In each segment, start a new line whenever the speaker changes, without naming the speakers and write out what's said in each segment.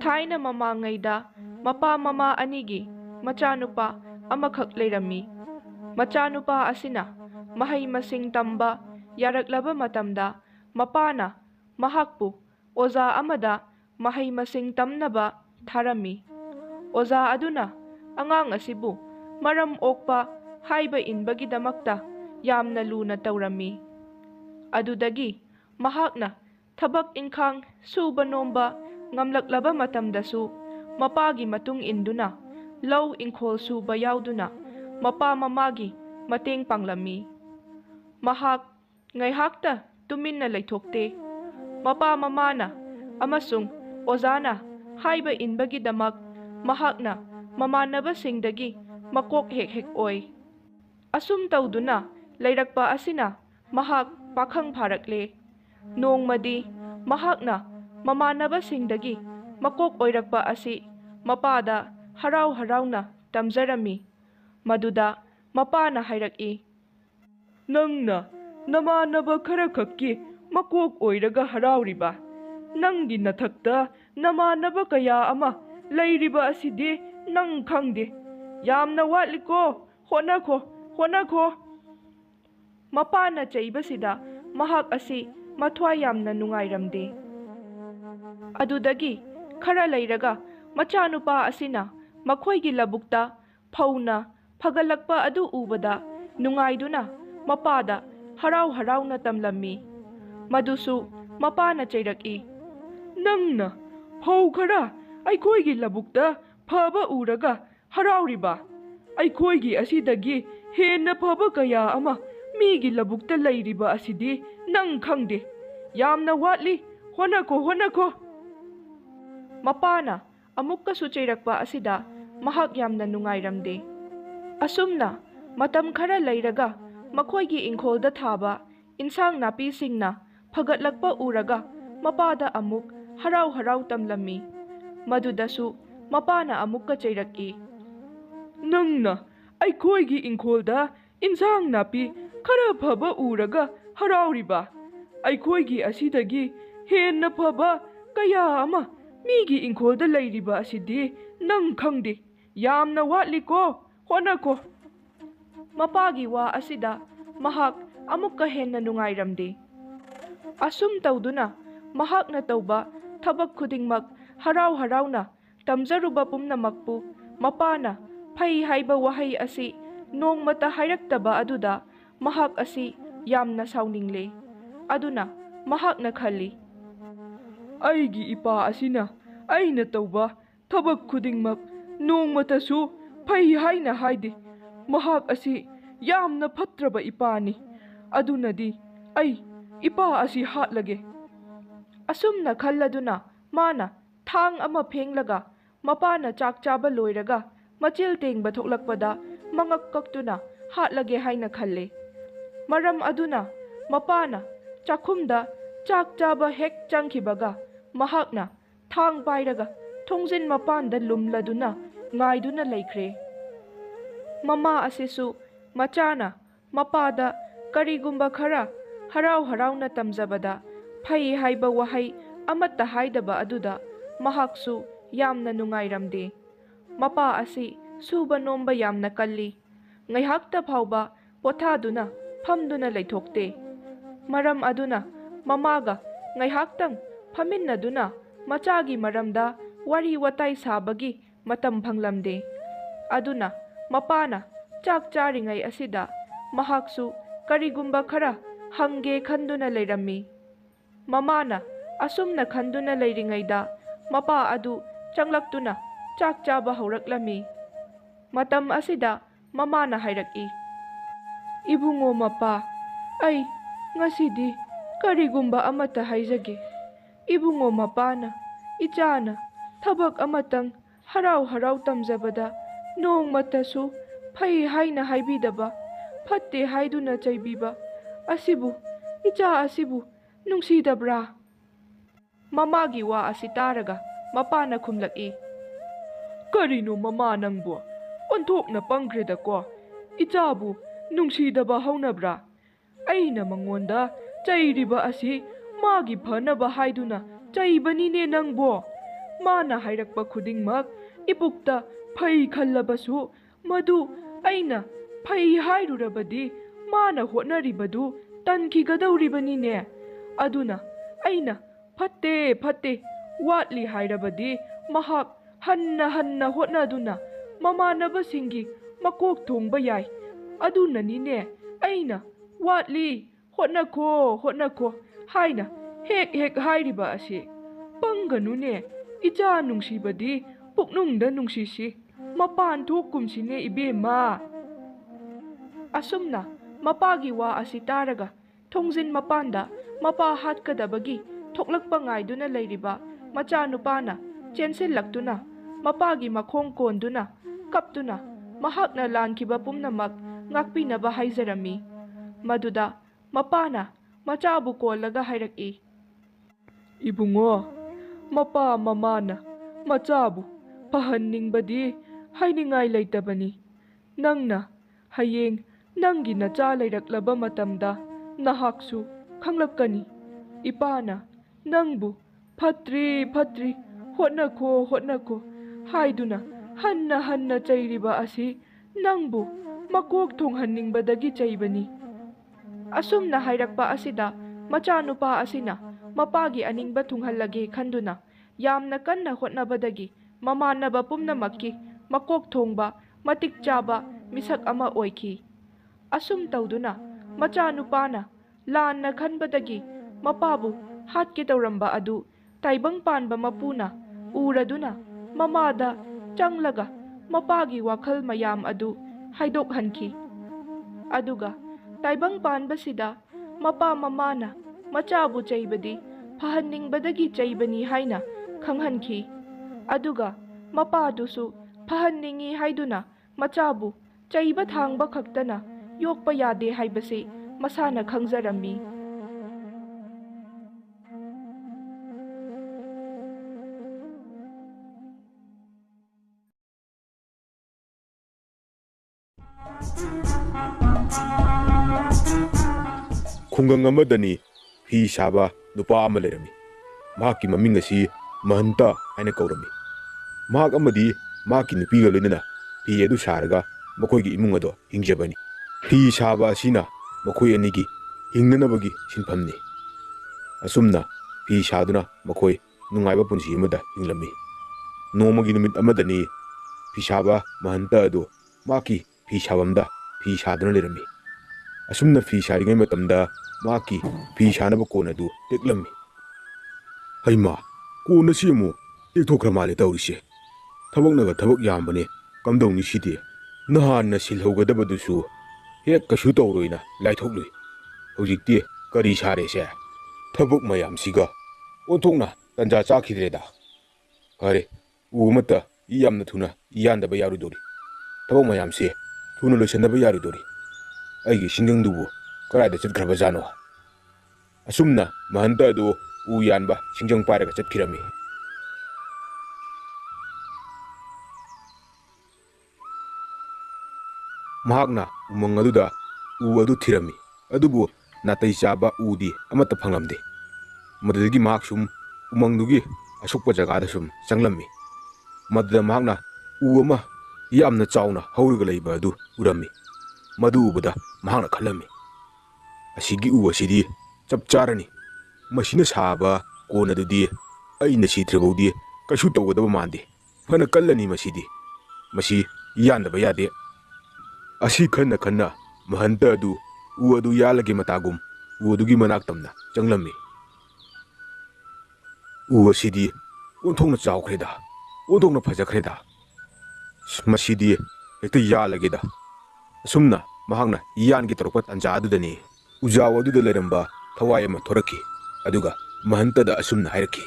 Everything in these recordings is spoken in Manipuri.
Thaina mamangayda mapa mama anigi machanupa amakak leirami. Machanupa asina mahay masing tamba yaraklaba matamda mapana mahakpu oza amada mahay masing tamnaba tharami. Oza aduna angang asibu maram okpa haiba inbagidamakta yamna luna taurami. Adudagi mahakna tabak inkhang suba nomba ngamlaklaba matamdasu mapagi matung induna law ingkhol suba yauduna mapa mamagi mateng panglami. Mahak ngaihakta tuminna leithokte. Mapa mamana amasung ozana haiba inbagidamak mahakna mamanabasingdagi makok hek oy. Asum tauduna leirakpa asina mahak pakhang pharakle. Nongmadi mahakna mamanabasingdagi makok oirakpa asi mapada harau harauna tamjarami. Maduda mapana hairaki. Nangna namanaba khara khakki makok oiraga harauriba. Nangi nathakta namanaba kaya ama leiriba asidi nang khangde. Yamna watliko honakho. Mapana chaibasida mahak asi mathwa yamna nungairamde. Adudagi khara leiraga machanupa asina makhoigi labukta phauna phagalakpa adu ubada nungaiduna mapada harau harauna tamlami. Madusu mapana chairaki. Nangna phau khara aikhoigi labukta phaba uraga harauriba. Aikhoigi asidagi henna phaba kaya ama migi labukta leiriba asidi nang khangde. Yamna watli honakho. Mapana amukka suchairakpa asida mahak yamna nungairamde. Asumna matam khara leiraga makhoigi ingkholda thaba insang napi singna phagatlakpa uraga mapada amuk harau tamlami. Madudasu mapana amukka chairaki. Nangna aikhoigi ingkholda insang napi khara phaba uraga harauriba. Aikhoigi asidagi henna phaba kaya ama migi ingkholda leiriba asidi nang khangde. Yamna watliko honakho. Mapagi wa asida mahak amukka henna nungairamde. Asum tauduna mahakna tauba thabak khudingmak harau harauna tamjaruba pumnamakpu mapana phai haiba wahai asi nongmata hairaktaba aduda mahak asi yamna sauningle. Aduna mahakna khalli. Aigi ipa asina aina tauba thabak khudingmak nongmatasu phai haina haide. Mahak asi yamna phatraba ipani. Adunadi ai ipa asi hatlage. Asumna khalladuna mana thang ama phenglaga mapana chak chaba loiraga machil tengba thoklakpada mangak kaktuna hatlage haina khalle. Maram aduna mapana chakhumda chak chaba hek changkhibaga mahakna thang pairaga thongjin mapanda lumladuna ngaiduna leikhre. Mama asisu machana mapada karigumba khara harau harauna tamjabada phai haiba wahai amata haidaba aduda mahaksu yamna nungairamde. Mapa asi suba nomba yamna kalli. Ngaihakta phauba pothaduna phamduna leithokte. Maram aduna mamaga ngaihaktang phaminnaduna machagi maramda wari watai sabagi matam phanglamde. Aduna mapana chak charingai asida mahaksu karigumba khara hangge khanduna leirami. Mamana asumna khanduna leiringaida mapa adu changlaktuna chak chaba hauраklami. Matam asida mamana hairaki. Ibungo mapa ai ngasidi karigumba amata haijage. Ibungo mapana ichana thabak amatang harau tamjabada nongmatasu phai haina haibidaba phatte haiduna chaibiba asibu icha asibu nungsidabra. Mamagi wa asitaraga mapana khumlaki. Karino mama nangbo onthokna pangkreda ko ichabu nungsidaba haunabra. Aina mangonda chairiba asi magi phanaba haiduna chaibanine nangbo. ꯃꯥꯅ ꯍꯥꯏꯔꯛꯄ ꯈꯨꯗꯤꯡꯃꯛ ꯏꯄꯨꯛꯇ ꯐꯩ ꯈꯜꯂꯕꯁꯨ ꯃꯗꯨ ꯑꯩꯅ ꯐꯩ ꯍꯥꯏꯔꯨꯔꯕꯗꯤ ꯃꯥꯅ ꯍꯣꯠꯅꯔꯤꯕꯗꯨ ꯇꯟꯈꯤꯒꯗꯧꯔꯤꯕꯅꯤꯅꯦ꯫ ꯑꯗꯨꯅ ꯑꯩꯅ ꯐꯠꯇꯦ ꯐꯠꯇꯦ ꯋꯥꯠꯂꯤ ꯍꯥꯏꯔꯕꯗꯤ ꯃꯍꯥꯛ ꯍꯟꯅ ꯍꯟꯅ ꯍꯣꯠꯅꯗꯨꯅ ꯃꯃꯥꯟꯅꯕꯁꯤꯡꯒꯤ ꯃꯀꯣꯛ ꯊꯣꯡꯕ ꯌꯥꯏ꯫ ꯑꯗꯨꯅꯅꯤꯅꯦ ꯑꯩꯅ ꯋꯥꯠꯂꯤ ꯍꯣꯠꯅꯈꯣ ꯍꯣꯠꯅꯈꯣ ꯍꯥꯏꯅ ꯍꯦꯛ ꯍꯦꯛ ꯍꯥꯏꯔꯤꯕ ꯑꯁꯤ꯫ ꯄꯪꯒꯅꯨꯅꯦ ꯏꯆꯥ ꯅꯨꯡꯁꯤꯕꯗꯤ ꯄꯨꯛꯅꯨꯡꯗ ꯅꯨꯡꯁꯤꯁꯤ, ꯃꯄꯥꯟ ꯊꯣꯛꯀꯨꯝꯁꯤꯅꯦ ꯏꯕꯦꯝꯃ꯫ ꯑꯁꯨꯝꯅ ꯃꯄꯥꯒꯤ ꯋꯥ ꯑꯁꯤ ꯇꯥꯔꯒ ꯊꯣꯡꯖꯤꯟ ꯃꯄꯥꯟꯗ ꯃꯄꯥ ꯍꯥꯠꯀꯗꯕꯒꯤ ꯊꯣꯛꯂꯛꯄ ꯉꯥꯏꯗꯨꯅ ꯂꯩꯔꯤꯕ ꯃꯆꯥꯅꯨꯄꯥꯅ ꯆꯦꯟꯁꯤꯜꯂꯛꯇꯨꯅ ꯃꯄꯥꯒꯤ ꯃꯈꯣꯡ ꯀꯣꯟꯗꯨꯅ ꯀꯞꯇꯨꯅ ꯃꯍꯥꯛꯅ ꯂꯥꯟꯈꯤꯕ ꯄꯨꯝꯅꯃꯛ ꯉꯥꯛꯄꯤꯅꯕ ꯍꯥꯏꯖꯔꯝꯃꯤ꯫ ꯃꯗꯨꯗ ꯃꯄꯥꯅ ꯃꯆꯥꯕꯨ ꯀꯣꯜꯂꯒ ꯍꯥꯏꯔꯛꯏ, "ꯏꯕꯨꯡꯉꯣ, ꯃꯄꯥ ꯃꯃꯥꯅ ꯃꯆꯥꯕꯨ ꯐꯍꯟꯅꯤꯡꯕꯗꯤ ꯍꯥꯏꯅꯤꯡꯉꯥই ꯂꯩꯇꯕꯅꯤ꯫ ꯅꯪꯅ ꯍꯌꯦꯡ ꯅꯪꯒꯤ ꯅꯆꯥ ꯂꯩꯔꯛꯂꯕ ꯃꯇꯝꯗ ꯅꯍꯥꯛꯁꯨ ꯈꯪꯂꯛꯀꯅꯤ꯫ ꯏꯄꯥꯅ ꯅꯪꯕꯨ ꯐꯠꯇ꯭ꯔꯤ ꯐꯠꯇ꯭ꯔꯤ ꯍꯣꯠꯅꯈꯣ ꯍꯣꯠꯅꯈꯣ ꯍꯥꯏꯗꯨꯅ ꯍꯟꯅ ꯍꯟꯅ ꯆꯩꯔꯤꯕ ꯑꯁꯤ ꯅꯪꯕꯨ ꯃꯀꯣꯛ ꯊꯣꯡꯍꯟꯅꯤꯡꯕꯗꯒꯤ ꯆꯩꯕꯅꯤ." ꯑꯁꯨꯝꯅ ꯍꯥꯏꯔꯛꯄ ꯑꯁꯤꯗ ꯃꯆꯥꯅꯨꯄꯥ ꯑꯁꯤꯅ ꯃꯄꯥꯒꯤ ꯑꯅꯤꯡꯕ ꯊꯨꯡꯍꯜꯂꯒꯦ ꯈꯟꯗꯨꯅ ꯌꯥꯝꯅ ꯀꯟꯅ ꯍꯣꯠꯅꯕꯗꯒꯤ ꯃꯃꯥꯟꯅꯕ ꯄꯨꯝꯅꯃꯛꯀꯤ ꯃꯀꯣꯛ ꯊꯣꯡꯕ ꯃꯇꯤꯛ ꯆꯥꯕ ꯃꯤꯁꯛ ꯑꯃ ꯑꯣꯏꯈꯤ꯫ ꯑꯁꯨꯝ ꯇꯧꯗꯨꯅ ꯃꯆꯥꯅꯨꯄꯥꯅ ꯂꯥꯟꯅ ꯈꯟꯕꯗꯒꯤ ꯃꯄꯥꯕꯨ ꯍꯥꯠꯀꯦ ꯇꯧꯔꯝꯕ ꯑꯗꯨ ꯇꯥꯏꯕꯪ ꯄꯥꯟꯕ ꯃꯄꯨꯅ ꯎꯔꯗꯨꯅ ꯃꯃꯥꯗ ꯆꯪꯂꯒ ꯃꯄꯥꯒꯤ ꯋꯥꯈꯜ ꯃꯌꯥꯝ ꯑꯗꯨ ꯍꯥꯏꯗꯣꯛꯍꯟꯈꯤ꯫ ꯑꯗꯨꯒ ꯇꯥꯏꯕꯪ ꯄꯥꯟꯕꯁꯤꯗ ꯃꯄꯥ ꯃꯃꯥꯅ ꯃꯆꯥꯕꯨ ꯆꯩꯕꯗꯤ ꯐꯍꯟꯅꯤꯡꯕꯗꯒꯤ ꯆꯩꯕꯅꯤ ꯍꯥꯏꯅ ꯈꯪꯍꯟꯈꯤ꯫ ꯑꯗꯨꯒ ꯃꯄꯥꯗꯨꯁꯨ ꯐꯍꯟꯅꯤꯡꯏ ꯍꯥꯏꯗꯨꯅ ꯃꯆꯥꯕꯨ ꯆꯩꯕ ꯊꯥꯡꯕ ꯈꯛꯇꯅ ꯌꯣꯛꯄ ꯌꯥꯗꯦ ꯍꯥꯏꯕꯁꯤ ꯃꯁꯥꯅ ꯈꯪꯖꯔꯝꯃꯤ꯫
ꯈꯨꯡꯒꯪ ꯑꯃꯗꯅꯤ ꯐꯤ ꯁꯥꯕ ꯅꯨꯄꯥ ꯑꯃ ꯂꯩꯔꯝꯃꯤ꯫ ꯃꯍꯥꯛꯀꯤ ꯃꯃꯤꯡ ꯑꯁꯤ ꯃꯍꯟꯇ ꯍꯥꯏꯅ ꯀꯧꯔꯝꯃꯤ꯫ ꯃꯍꯥꯛ ꯑꯃꯗꯤ ꯃꯍꯥꯛꯀꯤ ꯅꯨꯄꯤꯒ ꯂꯣꯏꯅꯅ ꯐꯤ ꯑꯗꯨ ꯁꯥꯔꯒ ꯃꯈꯣꯏꯒꯤ ꯏꯃꯨꯡ ꯑꯗꯨ ꯍꯤꯡꯖꯕꯅꯤ꯫ ꯐꯤ ꯁꯥꯕ ꯑꯁꯤꯅ ꯃꯈꯣꯏ ꯑꯅꯤꯒꯤ ꯍꯤꯡꯅꯅꯕꯒꯤ ꯁꯤꯟꯐꯝꯅꯤ꯫ ꯑꯁꯨꯝꯅ ꯐꯤ ꯁꯥꯗꯨꯅ ꯃꯈꯣꯏ ꯅꯨꯡꯉꯥꯏꯕ ꯄꯨꯟꯁꯤ ꯑꯃꯗ ꯍꯤꯡꯂꯝꯃꯤ꯫ ꯅꯣꯡꯃꯒꯤ ꯅꯨꯃꯤꯠ ꯑꯃꯗꯅꯤ ꯐꯤꯁꯥꯕ ꯃꯍꯟꯇ ꯑꯗꯨ ꯃꯍꯥꯛꯀꯤ ꯐꯤ ꯁꯥꯐꯝꯗ ꯐꯤ ꯁꯥꯗꯨꯅ ꯂꯩꯔꯝꯃꯤ꯫ ꯑꯁꯨꯝꯅ ꯐꯤ ꯁꯥꯔꯤꯉꯩ ꯃꯇꯝꯗ ꯃꯍꯥꯛꯀꯤ ꯐꯤ ꯁꯥꯅꯕ ꯀꯣꯟ ꯑꯗꯨ ꯇꯦꯛꯂꯝꯃꯤ꯫ "ꯍꯩꯃꯥ, ꯀꯣꯟ ꯑꯁꯤ ꯑꯃꯨꯛ ꯇꯦꯛꯊꯣꯛꯈ꯭ꯔ ꯃꯥꯜꯂꯦ ꯇꯧꯔꯤꯁꯦ꯫ ꯊꯕꯛꯅꯒ ꯊꯕꯛ ꯌꯥꯝꯕꯅꯦ, ꯀꯝꯗꯧꯅꯤ ꯁꯤꯗꯤ? ꯅꯍꯥꯟꯅ ꯁꯤꯜꯍꯧꯒꯗꯕꯗꯨꯁꯨ ꯍꯦꯛ ꯀꯩꯁꯨ ꯇꯧꯔꯣꯏꯅ ꯂꯥꯏꯊꯣꯛꯂꯨꯏ꯫ ꯍꯧꯖꯤꯛꯇꯤ ꯀꯔꯤ ꯁꯥꯔꯦꯁꯦ? ꯊꯕꯛ ꯃꯌꯥꯝꯁꯤꯒ ꯑꯣꯟꯊꯣꯛꯅ ꯇꯟꯖꯥ ꯆꯥꯈꯤꯗ꯭ꯔꯦꯗ꯫ ꯐꯔꯦ, ꯎ ꯑꯃꯠꯇ ꯌꯥꯝꯅ ꯊꯨꯅ ꯌꯥꯟꯗꯕ ꯌꯥꯔꯣꯏꯗꯧꯔꯤ꯫ ꯊꯕꯛ ꯃꯌꯥꯝꯁꯦ ꯊꯨꯅ ꯂꯣꯏꯁꯤꯟꯗꯕ ꯌꯥꯔꯣꯏꯗꯧꯔꯤ꯫ ꯑꯩꯒꯤ ꯁꯤꯡꯖꯪꯗꯨꯕꯨ ꯀꯗꯥꯏꯗ ꯆꯠꯈ꯭ꯔꯕꯖꯥꯠꯅꯣ?" ꯑꯁꯨꯝꯅ ꯃꯍꯟꯇ ꯑꯗꯨ ꯎ ꯌꯥꯟꯕ ꯁꯤꯡꯖꯪ ꯄꯥꯏꯔꯒ ꯆꯠꯈꯤꯔꯝꯃꯤ꯫ ꯃꯍꯥꯛꯅ ꯎꯃꯪ ꯑꯗꯨꯗ ꯎ ꯑꯗꯨ ꯊꯤꯔꯝꯃꯤ, ꯑꯗꯨꯕꯨ ꯅꯥꯇꯩ ꯆꯥꯕ ꯎꯗꯤ ꯑꯃꯠꯇ ꯐꯪꯂꯝꯗꯦ꯫ ꯃꯗꯨꯗꯒꯤ ꯃꯍꯥꯛ ꯁꯨꯝ ꯎꯃꯪꯗꯨꯒꯤ ꯑꯁꯨꯛꯄ ꯖꯒꯥꯗ ꯁꯨꯝ ꯆꯪꯂꯝꯃꯤ꯫ ꯃꯗꯨꯗ ꯃꯍꯥꯛꯅ ꯎ ꯑꯃ ꯌꯥꯝꯅ ꯆꯥꯎꯅ ꯍꯧꯔꯒ ꯂꯩꯕ ꯑꯗꯨ ꯎꯔꯝꯃꯤ꯫ ꯃꯗꯨ ꯎꯕꯗ ꯃꯍꯥꯛꯅ ꯈꯜꯂꯝꯃꯤ, "ꯑꯁꯤꯒꯤ ꯎ ꯑꯁꯤꯗꯤ ꯆꯞ ꯆꯥꯔꯅꯤ꯫ ꯃꯁꯤꯅ ꯁꯥꯕ ꯀꯣꯟ ꯑꯗꯨꯗꯤ ꯑꯩꯅ ꯁꯤꯗ꯭ꯔꯤꯐꯥꯎꯗꯤ ꯀꯩꯁꯨ ꯇꯧꯒꯗꯕ ꯃꯥꯟꯗꯦ꯫ ꯐꯅ ꯀꯜꯂꯅꯤ ꯃꯁꯤꯗꯤ꯫ ꯃꯁꯤ ꯌꯥꯟꯗꯕ ꯌꯥꯗꯦ." ꯑꯁꯤ ꯈꯟꯅ ꯈꯟꯅ ꯃꯍꯟꯇ ꯑꯗꯨ ꯎ ꯑꯗꯨ ꯌꯥꯜꯂꯒꯦ ꯃꯇꯥꯒꯨꯝ ꯎ ꯑꯗꯨꯒꯤ ꯃꯅꯥꯛ ꯇꯝꯅ ꯆꯪꯂꯝꯃꯤ꯫ "ꯎ ꯑꯁꯤꯗꯤ ꯑꯣꯟꯊꯣꯛꯅ ꯆꯥꯎꯈ꯭ꯔꯦꯗ, ꯑꯣꯟꯊꯣꯛꯅ ꯐꯖꯈ꯭ꯔꯦꯗ꯫ ꯃꯁꯤꯗꯤ ꯍꯦꯛꯇ ꯌꯥꯜꯂꯒꯦꯗ." ꯑꯁꯨꯝꯅ ꯃꯍꯥꯛꯅ ꯌꯥꯟꯒꯦ ꯇꯧꯔꯛꯄ ꯇꯥꯟꯖꯥ ꯑꯗꯨꯗꯅꯤ ꯎꯖꯥꯎ ꯑꯗꯨꯗ ꯂꯩꯔꯝꯕ ꯊꯋꯥꯏ ꯑꯃ ꯊꯣꯔꯛꯈꯤ꯫ ꯑꯗꯨꯒ ꯃꯍꯟꯇꯗ ꯑꯁꯨꯝꯅ ꯍꯥꯏꯔꯛꯈꯤ,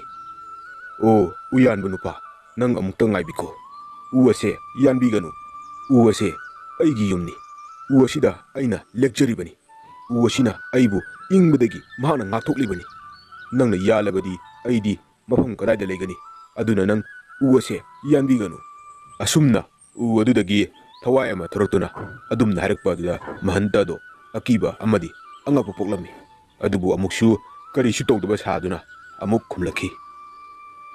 "ꯑꯣ ꯎ ꯌꯥꯟꯕ ꯅꯨꯄꯥ, ꯅꯪ ꯑꯃꯨꯛꯇ ꯉꯥꯏꯕꯤꯈꯣ꯫ ꯎ ꯑꯁꯦ ꯌꯥꯟꯕꯤꯒꯅꯨ꯫ ꯎ ꯑꯁꯦ ꯑꯩꯒꯤ ꯌꯨꯝꯅꯤ꯫ ꯎ ꯑꯁꯤꯗ ꯑꯩꯅ ꯂꯦꯛꯆꯔꯤꯕꯅꯤ꯫ ꯎ ꯑꯁꯤꯅ ꯑꯩꯕꯨ ꯏꯪꯕꯗꯒꯤ ꯃꯍꯥꯛꯅ ꯉꯥꯛꯊꯣꯛꯂꯤꯕꯅꯤ꯫ ꯅꯪꯅ ꯌꯥꯜꯂꯕꯗꯤ ꯑꯩꯗꯤ ꯃꯐꯝ ꯀꯗꯥꯏꯗ ꯂꯩꯒꯅꯤ? ꯑꯗꯨꯅ ꯅꯪ ꯎ ꯑꯁꯦ ꯌꯥꯟꯕꯤꯒꯅꯨ." ꯑꯁꯨꯝꯅ ꯎ ꯑꯗꯨꯗꯒꯤ ꯊꯋꯥꯏ ꯑꯃ ꯊꯣꯔꯛꯇꯨꯅ ꯑꯗꯨꯝꯅ ꯍꯥꯏꯔꯛꯄ ꯑꯗꯨꯗ ꯃꯍꯟꯇꯗꯣ ꯑꯀꯤꯕ ꯑꯃꯗꯤ ꯑꯉꯛꯄ ꯄꯣꯛꯂꯝꯃꯤ꯫ ꯑꯗꯨꯕꯨ ꯑꯃꯨꯛꯁꯨ ꯀꯔꯤꯁꯨ ꯇꯧꯗꯕ ꯁꯥꯗꯨꯅ ꯑꯃꯨꯛ ꯈꯨꯝꯂꯛꯈꯤ,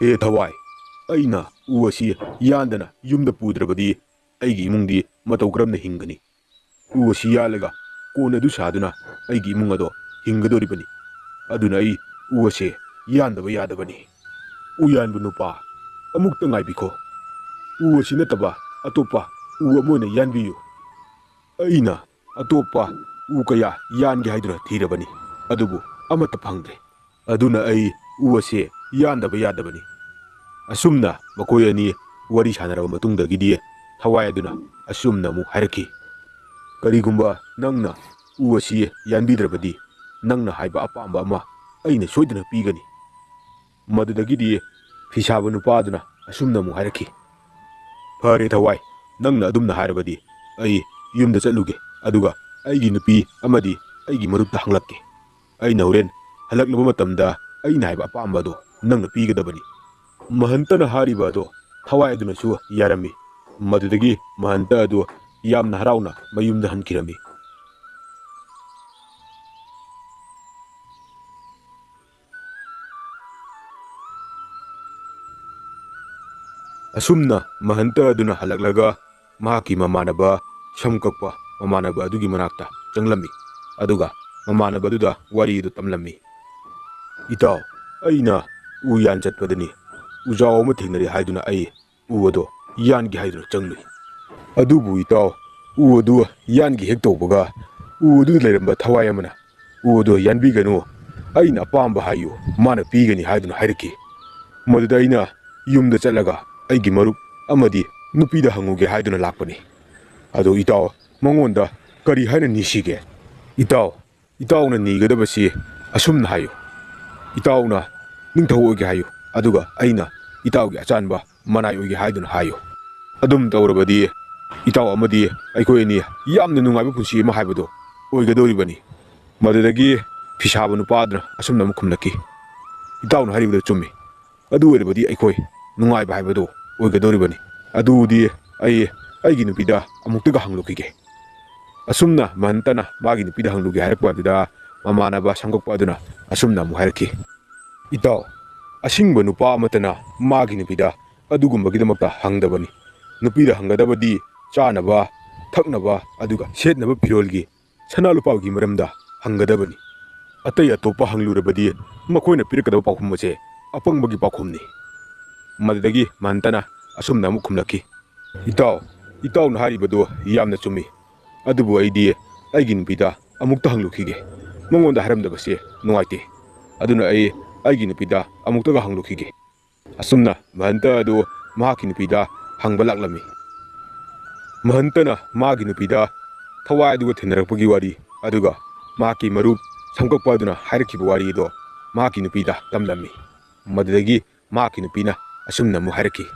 "ꯍꯦ ꯊꯋꯥꯏ, ꯑꯩꯅ ꯎ ꯑꯁꯤ ꯌꯥꯟꯗꯅ ꯌꯨꯝꯗ ꯄꯨꯗ꯭ꯔꯕꯗꯤ ꯑꯩꯒꯤ ꯏꯃꯨꯡꯗꯤ ꯃꯇꯧ ꯀꯔꯝꯅ ꯍꯤꯡꯒꯅꯤ? ꯎ ꯑꯁꯤ ꯌꯥꯜꯂꯒ ꯀꯣꯟ ꯑꯗꯨ ꯁꯥꯗꯨꯅ ꯑꯩꯒꯤ ꯏꯃꯨꯡ ꯑꯗꯣ ꯍꯤꯡꯒꯗꯧꯔꯤꯕꯅꯤ꯫ ꯑꯗꯨꯅ ꯑꯩ ꯎ ꯑꯁꯤ ꯌꯥꯟꯗꯕ ꯌꯥꯗꯕꯅꯤ꯫ ꯎ ꯌꯥꯟꯕ ꯅꯨꯄꯥ, ꯑꯃꯨꯛꯇ ꯉꯥꯏꯕꯤꯈꯣ꯫ ꯎ ꯑꯁꯤ ꯅꯠꯇꯕ ꯑꯇꯣꯞꯄ ꯎ ꯑꯃ ꯑꯣꯏꯅ ꯌꯥꯟꯕꯤꯌꯨ꯫ ꯑꯩꯅ ꯑꯇꯣꯞꯄ ꯎ ꯀꯌꯥ ꯌꯥꯟꯒꯦ ꯍꯥꯏꯗꯨꯅ ꯊꯤꯔꯕꯅꯤ, ꯑꯗꯨꯕꯨ ꯑꯃꯠꯇ ꯐꯪꯗ꯭ꯔꯦ꯫ ꯑꯗꯨꯅ ꯑꯩ ꯎ ꯑꯁꯤ ꯌꯥꯟꯗꯕ ꯌꯥꯗꯕꯅꯤ꯫ ꯑꯁꯨꯝꯅ ꯃꯈꯣꯏ ꯑꯅꯤ ꯋꯥꯔꯤ ꯁꯥꯟꯅꯔꯕ ꯃꯇꯨꯡꯗꯒꯤꯗꯤ ꯊꯋꯥꯏ ꯑꯗꯨꯅ ꯑꯁꯨꯝꯅ ꯑꯃꯨꯛ ꯍꯥꯏꯔꯛꯈꯤ, ꯀꯔꯤꯒꯨꯝꯕ ꯅꯪꯅ ꯎ ꯑꯁꯤ ꯌꯥꯟꯕꯤꯗ꯭ꯔꯕꯗꯤ ꯅꯪꯅ ꯍꯥꯏꯕ ꯑꯄꯥꯝꯕ ꯑꯃ ꯑꯩꯅ ꯁꯣꯏꯗꯅ ꯄꯤꯒꯅꯤ꯫ ꯃꯗꯨꯗꯒꯤꯗꯤ ꯐꯤꯁꯥꯕ ꯅꯨꯄꯥꯗꯨꯅ ꯑꯁꯨꯝꯅ ꯑꯃꯨꯛ ꯍꯥꯏꯔꯛꯈꯤ, ꯐꯔꯦ ꯊꯋꯥꯏ, ꯅꯪꯅ ꯑꯗꯨꯝꯅ ꯍꯥꯏꯔꯕꯗꯤ ꯑꯩ ꯌꯨꯝꯗ ꯆꯠꯂꯨꯒꯦ, ꯑꯗꯨꯒ ꯑꯩꯒꯤ ꯅꯨꯄꯤ ꯑꯃꯗꯤ ꯑꯩꯒꯤ ꯃꯔꯨꯞꯇ ꯍꯪꯂꯛꯀꯦ꯫ ꯑꯩꯅ ꯍꯣꯔꯦꯟ ꯍꯜꯂꯛꯂꯕ ꯃꯇꯝꯗ ꯑꯩꯅ ꯍꯥꯏꯕ ꯑꯄꯥꯝꯕ ꯑꯗꯣ ꯅꯪꯅ ꯄꯤꯒꯗꯕꯅꯤ꯫ ꯃꯍꯟꯇꯅ ꯍꯥꯏꯔꯤꯕ ꯑꯗꯣ ꯊꯋꯥꯏ ꯑꯗꯨꯅꯁꯨ ꯌꯥꯔꯝꯃꯤ꯫ ꯃꯗꯨꯗꯒꯤ ꯃꯍꯟꯇ ꯑꯗꯨ ꯌꯥꯝꯅ ꯍꯔꯥꯎꯅ ꯃꯌꯨꯝꯗ ꯍꯟꯈꯤꯔꯝꯃꯤ꯫ ꯑꯁꯨꯝꯅ ꯃꯍꯟꯇ ꯑꯗꯨꯅ ꯍꯜꯂꯛꯂꯒ ꯃꯍꯥꯛꯀꯤ ꯃꯃꯥꯟꯅꯕ ꯁꯝ ꯀꯛꯄ ꯃꯃꯥꯟꯅꯕ ꯑꯗꯨꯒꯤ ꯃꯅꯥꯛꯇ ꯆꯪꯂꯝꯃꯤ, ꯑꯗꯨꯒ ꯃꯃꯥꯟꯅꯕ ꯑꯗꯨꯗ ꯋꯥꯔꯤ ꯑꯗꯨ ꯇꯝꯂꯝꯃꯤ꯫ ꯏꯇꯥꯎ, ꯑꯩꯅ ꯎ ꯌꯥꯟ ꯆꯠꯄꯗꯅꯤ ꯎꯖꯥꯎ ꯑꯃ ꯊꯦꯡꯅꯔꯦ ꯍꯥꯏꯗꯨꯅ ꯑꯩ ꯎ ꯑꯗꯣ ꯌꯥꯟꯒꯦ ꯍꯥꯏꯗꯨꯅ ꯆꯪꯂꯨꯏ꯫ ꯑꯗꯨꯕꯨ ꯏꯇꯥꯎ, ꯎ ꯑꯗꯨ ꯌꯥꯟꯒꯦ ꯍꯦꯛ ꯇꯧꯕꯒ ꯎ ꯑꯗꯨꯗ ꯂꯩꯔꯝꯕ ꯊꯋꯥꯏ ꯑꯃꯅ ꯎ ꯑꯗꯣ ꯌꯥꯟꯕꯤꯒꯅꯨ, ꯑꯩꯅ ꯑꯄꯥꯝꯕ ꯍꯥꯏꯌꯨ, ꯃꯥꯅ ꯄꯤꯒꯅꯤ ꯍꯥꯏꯗꯨꯅ ꯍꯥꯏꯔꯛꯈꯤ꯫ ꯃꯗꯨꯗ ꯑꯩꯅ ꯌꯨꯝꯗ ꯆꯠꯂꯒ ꯑꯩꯒꯤ ꯃꯔꯨꯞ ꯑꯃꯗꯤ ꯅꯨꯄꯤꯗ ꯍꯪꯉꯨꯒꯦ ꯍꯥꯏꯗꯨꯅ ꯂꯥꯛꯄꯅꯤ꯫ ꯑꯗꯣ ꯏꯇꯥꯎ, ꯃꯉꯣꯟꯗ ꯀꯔꯤ ꯍꯥꯏꯅ ꯅꯤꯁꯤꯒꯦ? ꯏꯇꯥꯎꯅ ꯅꯤꯒꯗꯕꯁꯤ ꯑꯁꯨꯝꯅ ꯍꯥꯏꯌꯨ, ꯏꯇꯥꯎꯅ ꯅꯤꯡꯊꯧ ꯑꯣꯏꯒꯦ ꯍꯥꯏꯌꯨ, ꯑꯗꯨꯒ ꯑꯩꯅ ꯏꯇꯥꯎꯒꯤ ꯑꯆꯥꯟꯕ ꯃꯅꯥꯏ ꯑꯣꯏꯒꯦ ꯍꯥꯏꯗꯨꯅ ꯍꯥꯏꯌꯨ꯫ ꯑꯗꯨꯝ ꯇꯧꯔꯕꯗꯤ ꯏꯇꯥꯎ ꯑꯃꯗꯤ ꯑꯩꯈꯣꯏ ꯑꯅꯤ ꯌꯥꯝꯅ ꯅꯨꯡꯉꯥꯏꯕ ꯄꯨꯟꯁꯤ ꯑꯃ ꯍꯥꯏꯕꯗꯣ ꯑꯣꯏꯒꯗꯧꯔꯤꯕꯅꯤ꯫ ꯃꯗꯨꯗꯒꯤ ꯐꯤꯁꯥꯕ ꯅꯨꯄꯥꯗꯨꯅ ꯑꯁꯨꯝꯅ ꯑꯃꯨꯛ ꯈꯨꯝꯂꯛꯈꯤ, ꯏꯇꯥꯎꯅ ꯍꯥꯏꯔꯤꯕꯗꯨ ꯆꯨꯝꯃꯤ꯫ ꯑꯗꯨ ꯑꯣꯏꯔꯕꯗꯤ ꯑꯩꯈꯣꯏ ꯅꯨꯡꯉꯥꯏꯕ ꯍꯥꯏꯕꯗꯣ ꯑꯣꯏꯒꯗꯧꯔꯤꯕꯅꯤ꯫ ꯑꯗꯨꯗꯤ ꯑꯩꯒꯤ ꯅꯨꯄꯤꯗ ꯑꯃꯨꯛꯇꯒ ꯍꯪꯂꯨꯈꯤꯒꯦ꯫ ꯑꯁꯨꯝꯅ ꯃꯍꯟꯇꯅ ꯃꯥꯒꯤ ꯅꯨꯄꯤꯗ ꯍꯪꯂꯨꯒꯦ ꯍꯥꯏꯔꯛꯄ ꯑꯗꯨꯗ ꯃꯃꯥꯟꯅꯕ ꯁꯝꯒꯛꯄ ꯑꯗꯨꯅ ꯑꯁꯨꯝꯅ ꯑꯃꯨꯛ ꯍꯥꯏꯔꯛꯈꯤ, ꯏꯇꯥꯎ, ꯑꯁꯤꯡꯕ ꯅꯨꯄꯥ ꯑꯃꯠꯇꯅ ꯃꯥꯒꯤ ꯅꯨꯄꯤꯗ ꯑꯗꯨꯒꯨꯝꯕꯒꯤꯗꯃꯛꯇ ꯍꯪꯗꯕꯅꯤ꯫ ꯅꯨꯄꯤꯗ ꯍꯪꯒꯗꯕꯗꯤ ꯆꯥꯅꯕ, ꯊꯛꯅꯕ, ꯑꯗꯨꯒ ꯁꯦꯠꯅꯕ ꯐꯤꯔꯣꯜꯒꯤ, ꯁꯅꯥ ꯂꯨꯄꯥꯒꯤ ꯃꯔꯝꯗ ꯍꯪꯒꯗꯕꯅꯤ꯫ ꯑꯇꯩ ꯑꯇꯣꯞꯄ ꯍꯪꯂꯨꯔꯕꯗꯤ ꯃꯈꯣꯏꯅ ꯄꯤꯔꯛꯀꯗꯕ ꯄꯥꯎꯈꯨꯝ ꯑꯁꯦ ꯑꯄꯪꯕꯒꯤ ꯄꯥꯎꯈꯨꯝꯅꯤ꯫ ꯃꯗꯨꯗꯒꯤ ꯃꯍꯟꯇꯅ ꯑꯁꯨꯝꯅ ꯑꯃꯨꯛ ꯈꯨꯝꯂꯛꯈꯤ, ꯏꯇꯥꯎꯅ ꯍꯥꯏꯔꯤꯕꯗꯨ ꯌꯥꯝꯅ ꯆꯨꯝꯃꯤ꯫ ꯑꯗꯨꯕꯨ ꯑꯩꯗꯤ ꯑꯩꯒꯤ ꯅꯨꯄꯤꯗ ꯑꯃꯨꯛꯇ ꯍꯪꯂꯨꯈꯤꯒꯦ꯫ ꯃꯉꯣꯟꯗ ꯍꯥꯏꯔꯝꯗꯕꯁꯦ ꯅꯨꯡꯉꯥꯏꯇꯦ꯫ ꯑꯗꯨꯅ ꯑꯩꯒꯤ ꯅꯨꯄꯤꯗ ꯑꯃꯨꯛꯇꯒ ꯍꯪꯂꯨꯈꯤꯒꯦ꯫ ꯑꯁꯨꯝꯅ ꯃꯍꯟꯇ ꯑꯗꯨ ꯃꯍꯥꯛꯀꯤ ꯅꯨꯄꯤꯗ ꯍꯪꯕ ꯂꯥꯛꯂꯝꯃꯤ꯫ ꯃꯍꯟꯇꯅ ꯃꯥꯒꯤ ꯅꯨꯄꯤꯗ ꯊꯋꯥꯏ ꯑꯗꯨꯒ ꯊꯦꯡꯅꯔꯛꯄꯒꯤ ꯋꯥꯔꯤ, ꯑꯗꯨꯒ ꯃꯍꯥꯛꯀꯤ ꯃꯔꯨꯞ ꯁꯝꯀꯛꯄ ꯑꯗꯨꯅ ꯍꯥꯏꯔꯛꯈꯤꯕ ꯋꯥꯔꯤ ꯑꯗꯣ ꯃꯍꯥꯛꯀꯤ ꯅꯨꯄꯤꯗ ꯇꯝꯂꯝꯃꯤ꯫ ꯃꯗꯨꯗꯒꯤ ꯃꯍꯥꯛꯀꯤ ꯅꯨꯄꯤꯅ ꯑꯁꯨꯝꯅ ꯑꯃꯨꯛ ꯍꯥꯏꯔꯛꯈꯤ,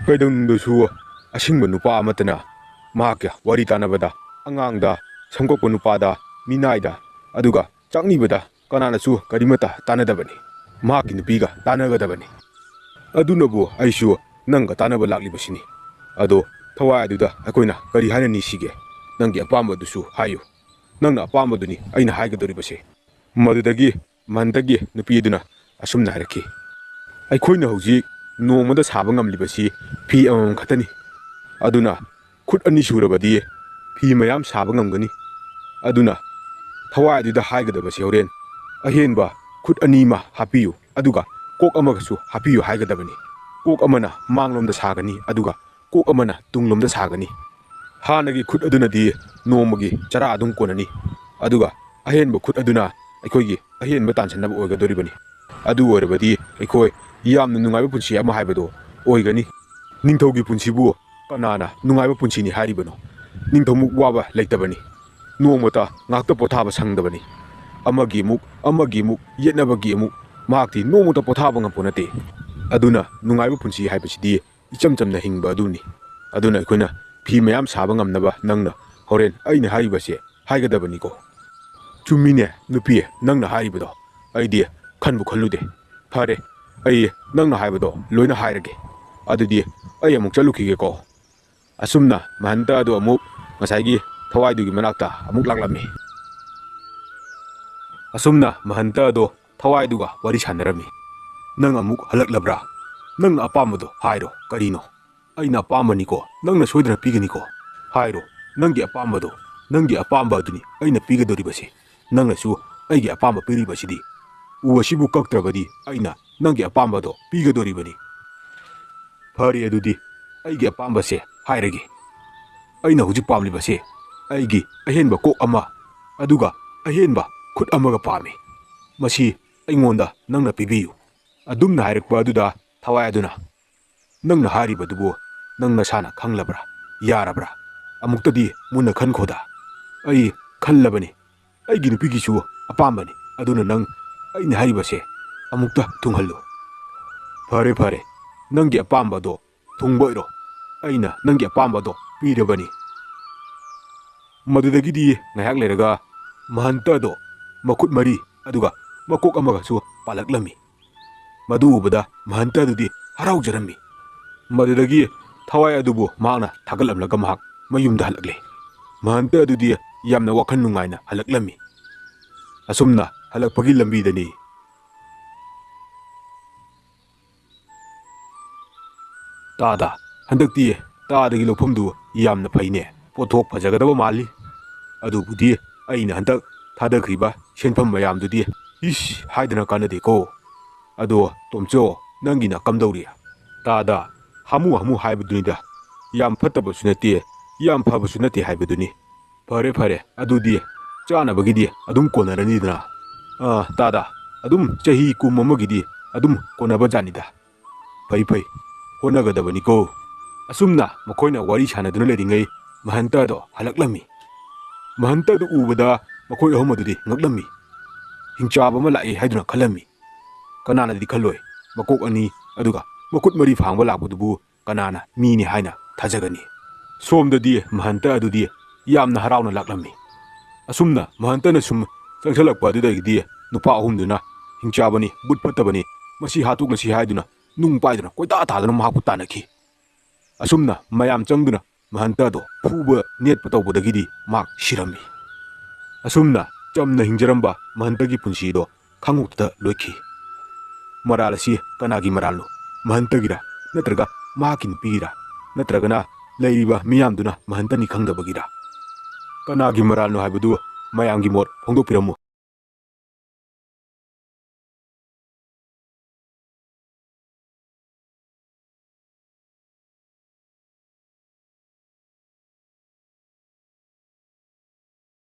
ꯀꯩꯗꯧꯅꯨꯡꯗꯁꯨ ꯑꯁꯤꯡꯕ ꯅꯨꯄꯥ ꯑꯃꯠꯇꯅ ꯃꯍꯥꯛꯀ ꯋꯥꯔꯤ ꯇꯥꯟꯅꯕꯗ ꯑꯉꯥꯡꯗ, ꯁꯝꯀꯛꯄ ꯅꯨꯄꯥꯗ, ꯃꯤꯅꯥꯏꯗ, ꯑꯗꯨꯒ ꯆꯥꯛꯅꯤꯕꯗ ꯀꯅꯥꯅꯁꯨ ꯀꯔꯤꯃꯠꯇ ꯇꯥꯟꯅꯗꯕꯅꯤ꯫ ꯃꯍꯥꯛꯀꯤ ꯅꯨꯄꯤꯒ ꯇꯥꯟꯅꯒꯗꯕꯅꯤ꯫ ꯑꯗꯨꯅꯕꯨ ꯑꯩꯁꯨ ꯅꯪꯒ ꯇꯥꯟꯅꯕ ꯂꯥꯛꯂꯤꯕꯁꯤꯅꯤ꯫ ꯑꯗꯣ ꯊꯋꯥꯏ ꯑꯗꯨꯗ ꯑꯩꯈꯣꯏꯅ ꯀꯔꯤ ꯍꯥꯏꯅ ꯅꯤꯁꯤꯒꯦ? ꯅꯪꯒꯤ ꯑꯄꯥꯝꯕꯗꯨꯁꯨ ꯍꯥꯏꯌꯨ꯫ ꯅꯪꯅ ꯑꯄꯥꯝꯕꯗꯨꯅꯤ ꯑꯩꯅ ꯍꯥꯏꯒꯗꯧꯔꯤꯕꯁꯦ꯫ ꯃꯗꯨꯗꯒꯤ ꯃꯍꯟꯇꯒꯤ ꯅꯨꯄꯤ ꯑꯗꯨꯅ ꯑꯁꯨꯝꯅ ꯍꯥꯏꯔꯛꯈꯤ, ꯑꯩꯈꯣꯏꯅ ꯍꯧꯖꯤꯛ ꯅꯣꯡꯃꯗ ꯁꯥꯕ ꯉꯝꯂꯤꯕꯁꯤ ꯐꯤ ꯑꯃꯃꯝ ꯈꯛꯇꯅꯤ꯫ ꯑꯗꯨꯅ ꯈꯨꯠ 2 ꯁꯨꯔꯕꯗꯤ ꯐꯤ ꯃꯌꯥꯝ ꯁꯥꯕ ꯉꯝꯒꯅꯤ꯫ ꯑꯗꯨꯅ ꯊꯋꯥꯏ ꯑꯗꯨꯗ ꯍꯥꯏꯒꯗꯕꯁꯤ ꯍꯣꯔꯦꯟ ꯑꯍꯦꯟꯕ ꯈꯨꯠ 2 ꯑꯃ ꯍꯥꯞꯄꯤꯌꯨ, ꯑꯗꯨꯒ ꯀꯣꯛ ꯑꯃꯒꯁꯨ ꯍꯥꯞꯄꯤꯌꯨ ꯍꯥꯏꯒꯗꯕꯅꯤ꯫ ꯀꯣꯛ ꯑꯃꯅ ꯃꯥꯡꯂꯣꯝꯗ ꯁꯥꯒꯅꯤ, ꯑꯗꯨꯒ ꯀꯣꯛ ꯑꯃꯅ ꯇꯨꯡꯂꯣꯝꯗ ꯁꯥꯒꯅꯤ꯫ ꯍꯥꯟꯅꯒꯤ ꯈꯨꯠ ꯑꯗꯨꯅꯗꯤ ꯅꯣꯡꯃꯒꯤ ꯆꯔꯥ ꯑꯗꯨꯝ ꯀꯣꯟꯅꯅꯤ, ꯑꯗꯨꯒ ꯑꯍꯦꯟꯕ ꯈꯨꯠ ꯑꯗꯨꯅ ꯑꯩꯈꯣꯏꯒꯤ ꯑꯍꯦꯟꯕ ꯇꯥꯟꯁꯤꯟꯅꯕ ꯑꯣꯏꯒꯗꯧꯔꯤꯕꯅꯤ꯫ ꯑꯗꯨ ꯑꯣꯏꯔꯕꯗꯤ ꯑꯩꯈꯣꯏ ꯌꯥꯝꯅ ꯅꯨꯡꯉꯥꯏꯕ ꯄꯨꯟꯁꯤ ꯑꯃ ꯍꯥꯏꯕꯗꯣ ꯑꯣꯏꯒꯅꯤ꯫ ꯅꯤꯡꯊꯧꯒꯤ ꯄꯨꯟꯁꯤꯕꯨ ꯀꯅꯥꯅ ꯅꯨꯡꯉꯥꯏꯕ ꯄꯨꯟꯁꯤꯅꯤ ꯍꯥꯏꯔꯤꯕꯅꯣ? ꯅꯤꯡꯊꯧꯃꯨꯛ ꯋꯥꯕ ꯂꯩꯇꯕꯅꯤ꯫ ꯅꯣꯡꯃꯇ ꯉꯥꯛꯇ ꯄꯣꯊꯥꯕ ꯁꯪꯗꯕꯅꯤ꯫ ꯑꯃꯒꯤ ꯑꯃꯨꯛ ꯌꯦꯠꯅꯕꯒꯤ ꯑꯃꯨꯛ ꯃꯍꯥꯛꯇꯤ ꯅꯣꯡꯃꯇ ꯄꯣꯊꯥꯕ ꯉꯝꯄꯣ ꯅꯠꯇꯦ꯫ ꯑꯗꯨꯅ ꯅꯨꯡꯉꯥꯏꯕ ꯄꯨꯟꯁꯤ ꯍꯥꯏꯕꯁꯤꯗꯤ ꯏꯆꯝ ꯆꯝꯅ ꯍꯤꯡꯕ ꯑꯗꯨꯅꯤ꯫ ꯑꯗꯨꯅ ꯑꯩꯈꯣꯏꯅ ꯐꯤ ꯃꯌꯥꯝ ꯁꯥꯕ ꯉꯝꯅꯕ ꯅꯪꯅ ꯍꯣꯔꯦꯟ ꯑꯩꯅ ꯍꯥꯏꯔꯤꯕꯁꯦ ꯍꯥꯏꯒꯗꯕꯅꯤꯀꯣ? ꯆꯨꯝꯃꯤꯅꯦ ꯅꯨꯄꯤ, ꯅꯪꯅ ꯍꯥꯏꯔꯤꯕꯗꯣ ꯑꯩꯗꯤ ꯈꯟꯕꯨ ꯈꯜꯂꯨꯗꯦ꯫ ꯐꯔꯦ, ꯑꯩ ꯅꯪꯅ ꯍꯥꯏꯕꯗꯣ ꯂꯣꯏꯅ ꯍꯥꯏꯔꯒꯦ꯫ ꯑꯗꯨꯗꯤ ꯑꯩ ꯑꯃꯨꯛ ꯆꯠꯂꯨꯈꯤꯒꯦꯀꯣ꯫ ꯑꯁꯨꯝꯅ ꯃꯍꯟꯇ ꯑꯗꯨ ꯑꯃꯨꯛ ꯉꯁꯥꯏꯒꯤ ꯊꯋꯥꯏꯗꯨꯒꯤ ꯃꯅꯥꯛꯇ ꯑꯃꯨꯛ ꯂꯥꯛꯂꯝꯃꯤ꯫ ꯑꯁꯨꯝꯅ ꯃꯍꯟꯇ ꯑꯗꯣ ꯊꯋꯥꯏꯗꯨꯒ ꯋꯥꯔꯤ ꯁꯥꯟꯅꯔꯝꯃꯤ꯫ ꯅꯪ ꯑꯃꯨꯛ ꯍꯜꯂꯛꯂꯕ꯭ꯔꯥ? ꯅꯪꯅ ꯑꯄꯥꯝꯕꯗꯣ ꯍꯥꯏꯔꯣ ꯀꯔꯤꯅꯣ ꯑꯩꯅ ꯑꯄꯥꯝꯕꯅꯤꯀꯣ ꯅꯪꯅ ꯁꯣꯏꯗꯅ ꯄꯤꯒꯅꯤꯀꯣ ꯍꯥꯏꯔꯣ ꯅꯪꯒꯤ ꯑꯄꯥꯝꯕꯗꯣ ꯅꯪꯒꯤ ꯑꯄꯥꯝꯕ ꯑꯗꯨꯅꯤ ꯑꯩꯅ ꯄꯤꯒꯗꯧꯔꯤꯕꯁꯤ ꯅꯪꯅꯁꯨ ꯑꯩꯒꯤ ꯑꯄꯥꯝꯕ ꯄꯤꯔꯤꯕꯁꯤꯗꯤ ꯎ ꯑꯁꯤꯕꯨ ꯀꯛꯇ꯭ꯔꯕꯗꯤ ꯑꯩꯅ ꯅꯪꯒꯤ ꯑꯄꯥꯝꯕꯗꯣ ꯄꯤꯒꯗꯧꯔꯤꯕꯅꯤ ꯐꯔꯦ ꯑꯗꯨꯗꯤ ꯑꯩꯒꯤ ꯑꯄꯥꯝꯕꯁꯦ ꯍꯥꯏꯔꯒꯦ ꯑꯩꯅ ꯍꯧꯖꯤꯛ ꯄꯥꯝꯂꯤꯕꯁꯦ ꯑꯩꯒꯤ ꯑꯍꯦꯟꯕ ꯀꯣꯛ ꯑꯃ ꯑꯗꯨꯒ ꯑꯍꯦꯟꯕ ꯈꯨꯠ ꯑꯃꯒ ꯄꯥꯝꯃꯤ ꯃꯁꯤ ꯑꯩꯉꯣꯟꯗ ꯅꯪꯅ ꯄꯤꯕꯤꯌꯨ ꯑꯗꯨꯝꯅ ꯍꯥꯏꯔꯛꯄ ꯑꯗꯨꯗ ꯊꯋꯥꯏ ꯑꯗꯨꯅ ꯅꯪꯅ ꯍꯥꯏꯔꯤꯕꯗꯨꯕꯨ ꯅꯪ ꯅꯁꯥꯅ ꯈꯪꯂꯕ꯭ꯔꯥ ꯌꯥꯔꯕ꯭ꯔꯥ ꯑꯃꯨꯛꯇꯗꯤ ꯃꯨꯟꯅ ꯈꯟꯈꯣꯗ ꯑꯩ ꯈꯜꯂꯕꯅꯤ ꯑꯩꯒꯤ ꯅꯨꯄꯤꯒꯤꯁꯨ ꯑꯄꯥꯝꯕꯅꯤ ꯑꯗꯨꯅ ꯅꯪ ꯑꯩꯅ ꯍꯥꯏꯔꯤꯕꯁꯦ ꯑꯃꯨꯛꯇ ꯊꯨꯡꯍꯜꯂꯨ ꯐꯔꯦ ꯐꯔꯦ ꯅꯪꯒꯤ ꯑꯄꯥꯝꯕꯗꯣ ꯊꯨꯡꯕ ꯑꯣꯏꯔꯣ ꯑꯩꯅ ꯅꯪꯒꯤ ꯑꯄꯥꯝꯕꯗꯣ ꯄꯤꯔꯕꯅꯤ ꯃꯗꯨꯗꯒꯤꯗꯤ ꯉꯥꯏꯍꯥꯛ ꯂꯩꯔꯒ ꯃꯍꯟꯇꯗꯣ ꯃꯈꯨꯠ ꯃꯔꯤ ꯑꯗꯨꯒ ꯃꯀꯣꯛ ꯑꯃꯒꯁꯨ ꯄꯥꯜꯂꯛꯂꯝꯃꯤ ꯃꯗꯨ ꯎꯕꯗ ꯃꯍꯟꯇꯗꯨꯗꯤ ꯍꯔꯥꯎꯖꯔꯝꯃꯤ ꯃꯗꯨꯗꯒꯤ ꯊꯋꯥꯏ ꯑꯗꯨꯕꯨ ꯃꯍꯥꯛꯅ ꯊꯥꯒꯠꯂꯝꯂꯒ ꯃꯍꯥꯛ ꯃꯌꯨꯝꯗ ꯍꯜꯂꯛꯂꯦ ꯃꯍꯟꯇ ꯑꯗꯨꯗꯤ ꯌꯥꯝꯅ ꯋꯥꯈꯜ ꯅꯨꯡꯉꯥꯏꯅ ꯍꯜꯂꯛꯂꯝꯃꯤ ꯑꯁꯨꯝꯅ ꯍꯜꯂꯛꯄꯒꯤ ꯂꯝꯕꯤꯗꯅꯤ ꯇꯥꯗ ꯍꯟꯗꯛꯇꯤ ꯇꯥꯗꯒꯤ ꯂꯧꯐꯝꯗꯨ ꯌꯥꯝꯅ ꯐꯩꯅꯦ ꯄꯣꯠꯊꯣꯛ ꯐꯖꯒꯗꯕ ꯃꯥꯜꯂꯤ ꯑꯗꯨꯕꯨꯗꯤ ꯑꯩꯅ ꯍꯟꯗꯛ ꯊꯥꯗꯈ꯭ꯔꯤꯕ ꯁꯦꯟꯐꯝ ꯃꯌꯥꯝꯗꯨꯗꯤ ꯏꯁ ꯍꯥꯏꯗꯅ ꯀꯥꯟꯅꯗꯦꯀꯣ ꯑꯗꯣ ꯇꯣꯝꯆꯣ ꯅꯪꯒꯤꯅ ꯀꯝꯗꯧꯔꯤ ꯇꯥꯗ ꯍꯥꯃꯨ ꯍꯥꯃꯨ ꯍꯥꯏꯕꯗꯨꯅꯤꯗ ꯌꯥꯝ ꯐꯠꯇꯕꯁꯨ ꯅꯠꯇꯦ ꯌꯥꯝ ꯐꯕꯁꯨ ꯅꯠꯇꯦ ꯍꯥꯏꯕꯗꯨꯅꯤ ꯐꯔꯦ ꯐꯔꯦ ꯑꯗꯨꯗꯤ ꯆꯥꯅꯕꯒꯤꯗꯤ ꯑꯗꯨꯝ ꯀꯣꯟꯅꯔꯅꯤꯗꯅ ꯇꯥꯗ ꯑꯗꯨꯝ ꯆꯍꯤ 10 ꯑꯗꯨꯝ ꯀꯣꯟꯅꯕ ꯖꯥꯠꯅꯤꯗ ꯐꯩ ꯐꯩ ꯍꯣꯠꯅꯒꯗꯕꯅꯤꯀꯣ ꯑꯁꯨꯝꯅ ꯃꯈꯣꯏꯅ ꯋꯥꯔꯤ ꯁꯥꯟꯅꯗꯨꯅ ꯂꯩꯔꯤꯉꯩ ꯃꯍꯟꯇꯗꯣ ꯍꯜꯂꯛꯂꯝꯃꯤ ꯃꯍꯟꯇꯗꯨ ꯎꯕꯗ ꯃꯈꯣꯏ ꯑꯍꯨꯝ ꯑꯗꯨꯗꯤ ꯉꯛꯂꯝꯃꯤ ꯍꯤꯡꯆꯥꯕ ꯑꯃ ꯂꯥꯛꯑꯦ ꯍꯥꯏꯗꯨꯅ ꯈꯜꯂꯝꯃꯤ ꯀꯅꯥꯅꯗꯤ ꯈꯜꯂꯣꯏ ꯃꯀꯣꯛ ꯑꯅꯤ ꯑꯗꯨꯒ ꯃꯈꯨꯠ ꯃꯔꯤ ꯐꯥꯡꯕ ꯂꯥꯛꯄꯗꯨꯕꯨ ꯀꯅꯥꯅ ꯃꯤꯅꯤ ꯍꯥꯏꯅ ꯊꯥꯖꯒꯅꯤ ꯁꯣꯝꯗꯗꯤ ꯃꯍꯟꯇ ꯑꯗꯨꯗꯤ ꯌꯥꯝꯅ ꯍꯔꯥꯎꯅ ꯂꯥꯛꯂꯝꯃꯤ ꯑꯁꯨꯝꯅ ꯃꯍꯟꯇꯅ ꯁꯨꯝ ꯆꯪꯁꯜꯂꯛꯄ ꯑꯗꯨꯗꯒꯤꯗꯤ ꯅꯨꯄꯥ ꯑꯍꯨꯝꯗꯨꯅ ꯍꯤꯡꯆꯥꯕꯅꯤ ꯕꯨꯠ ꯐꯠꯇꯕꯅꯤ ꯃꯁꯤ ꯍꯥꯠꯇꯣꯛꯂꯁꯤ ꯍꯥꯏꯗꯨꯅ ꯅꯨꯡ ꯄꯥꯏꯗꯨꯅ ꯀꯣꯏꯇꯥ ꯊꯥꯗꯨꯅ ꯃꯍꯥꯛꯄꯨ ꯇꯥꯟꯅꯈꯤ ꯑꯁꯨꯝꯅ ꯃꯌꯥꯝ ꯆꯪꯗꯨꯅ ꯃꯍꯟꯇꯗꯣ ꯐꯨꯕ ꯅꯦꯠꯄ ꯇꯧꯕꯗꯒꯤꯗꯤ ꯃꯍꯥꯛ ꯁꯤꯔꯝꯃꯤ ꯑꯁꯨꯝꯅ ꯆꯝꯅ ꯍꯤꯡꯖꯔꯝꯕ ꯃꯍꯟꯇꯒꯤ ꯄꯨꯟꯁꯤꯗꯣ ꯈꯪꯍꯧꯗꯅ ꯂꯣꯏꯈꯤ ꯃꯔꯥꯜ ꯑꯁꯤ ꯀꯅꯥꯒꯤ ꯃꯔꯥꯜꯅꯣ ꯃꯍꯟꯇꯒꯤꯔ ꯅꯠꯇ꯭ꯔꯒ ꯃꯍꯥꯛꯀꯤ ꯅꯨꯄꯤꯒꯤꯔ ꯅꯠꯇ꯭ꯔꯒꯅ ꯂꯩꯔꯤꯕ ꯃꯤꯌꯥꯝꯗꯨꯅ ꯃꯍꯟꯇꯅꯤ ꯈꯪꯗꯕꯒꯤꯔ ꯀꯅꯥꯒꯤ ꯃꯔꯥꯜꯅꯣ ꯍꯥꯏꯕꯗꯨ ꯃꯌꯥꯝꯒꯤ ꯃꯣꯠ ꯐꯣꯡꯗꯣꯛꯄꯤꯔꯝꯃꯨ